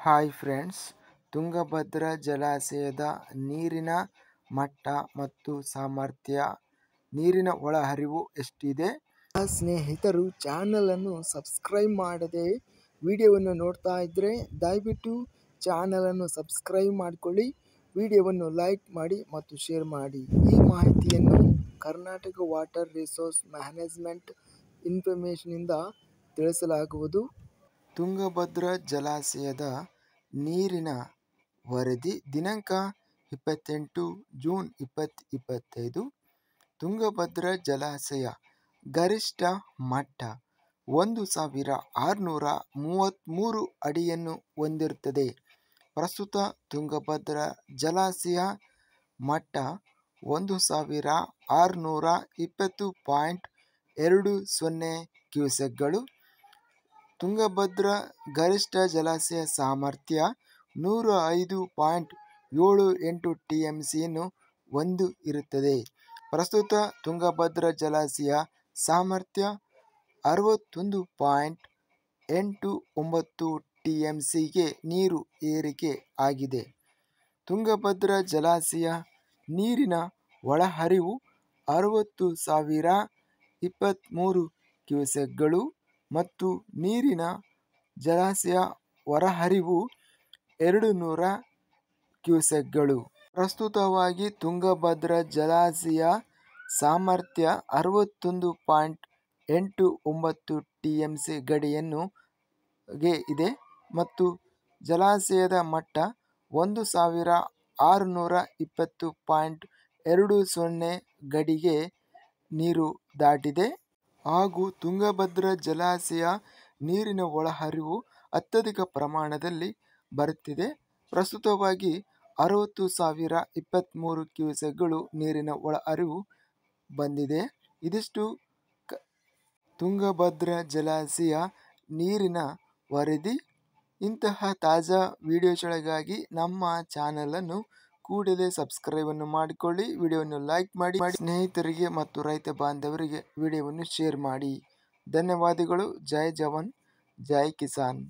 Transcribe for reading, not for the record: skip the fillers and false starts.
Hi friends, Tungabhadra ಜಲಾಶಯದ ನೀರಿನ ಮಟ್ಟ ಮತ್ತು ಸಾಮರ್ಥ್ಯ, ನೀರಿನ ಒಳಹರಿವು ಎಷ್ಟಿದೆ? ಸ್ನೇಹಿತರು, ಚಾನಲನ್ನು ಸಬ್ಸ್ಕ್ರೈಬ್ ಮಾಡದೆ ವಿಡಿಯೋವನ್ನು ನೋಡ್ತಾ ಇದ್ದರೆ ದಯವಿಟ್ಟು ಚಾನಲನ್ನು ಸಬ್ಸ್ಕ್ರೈಬ್ ಮಾಡಿಕೊಳ್ಳಿ, ವಿಡಿಯೋವನ್ನು ಲೈಕ್ ಮಾಡಿ ಮತ್ತು ಶೇರ್ ಮಾಡಿ. ಈ ಮಾಹಿತಿಯನ್ನು ಕರ್ನಾಟಕ ವಾಟರ್ ರಿಸೋರ್ಸ್ ಮ್ಯಾನೇಜ್ಮೆಂಟ್ ಇನ್ಫಾರ್ಮೇಷನ್ನಿಂದ ತಿಳಿಸಲಾಗುವುದು. ತುಂಗಭದ್ರಾ ಜಲಾಶಯದ ನೀರಿನ ವರದಿ ದಿನಾಂಕ 28 ಜೂನ್ 2025. ತುಂಗಭದ್ರಾ ಜಲಾಶಯ ಗರಿಷ್ಠ ಮಟ್ಟ 1633 ಅಡಿಯನ್ನು ಹೊಂದಿರುತ್ತದೆ. ಪ್ರಸ್ತುತ ತುಂಗಭದ್ರಾ ಜಲಾಶಯ ಮಟ್ಟ 1620.20 ಕ್ಯೂಸೆಕ್ಗಳು. ತುಂಗಭದ್ರಾ ಗರಿಷ್ಠ ಜಲಾಶಯ ಸಾಮರ್ಥ್ಯ 105.78 TMCಯನ್ನು ಹೊಂದಿರುತ್ತದೆ. ಪ್ರಸ್ತುತ ತುಂಗಭದ್ರಾ ಜಲಾಶಯ ಸಾಮರ್ಥ್ಯ 61.89 TMCಗೆ ನೀರು ಏರಿಕೆ ಆಗಿದೆ. ತುಂಗಭದ್ರಾ ಜಲಾಶಯ ನೀರಿನ ಒಳಹರಿವು 60,023 ಕ್ಯೂಸೆಕ್ಗಳು ಮತ್ತು ನೀರಿನ ಜಲಾಶಯ ಹೊರಹರಿವು 200 ಕ್ಯೂಸೆಕ್ಗಳು. ಪ್ರಸ್ತುತವಾಗಿ ತುಂಗಭದ್ರಾ ಜಲಾಶಯ ಸಾಮರ್ಥ್ಯ 61.89 TMC ಗಡಿಯನ್ನು ಇದೆ ಮತ್ತು ಜಲಾಶಯದ ಮಟ್ಟ 1620.20 ಗಡಿಗೆ ನೀರು ದಾಟಿದೆ ಹಾಗೂ ತುಂಗಭದ್ರಾ ಜಲಾಶಯ ನೀರಿನ ಒಳಹರಿವು ಅತ್ಯಧಿಕ ಪ್ರಮಾಣದಲ್ಲಿ ಬರುತ್ತಿದೆ. ಪ್ರಸ್ತುತವಾಗಿ 60,023 ಕ್ಯೂಸೆಕ್ಗಳು ನೀರಿನ ಒಳಹರಿವು ಬಂದಿದೆ. ಇದಿಷ್ಟು ತುಂಗಭದ್ರಾ ಜಲಾಶಯ ನೀರಿನ ವರದಿ. ಇಂತಹ ತಾಜಾ ವಿಡಿಯೋಸ್ಗಳಿಗಾಗಿ ನಮ್ಮ ಚಾನಲನ್ನು ಕೂಡಲೇ ಸಬ್ಸ್ಕ್ರೈಬನ್ನು ಮಾಡಿಕೊಳ್ಳಿ, ವಿಡಿಯೋವನ್ನು ಲೈಕ್ ಮಾಡಿ, ಸ್ನೇಹಿತರಿಗೆ ಮತ್ತು ರೈತ ಬಾಂಧವರಿಗೆ ವಿಡಿಯೋವನ್ನು ಶೇರ್ ಮಾಡಿ. ಧನ್ಯವಾದಗಳು. ಜೈ ಜವಾನ್, ಜೈ ಕಿಸಾನ್.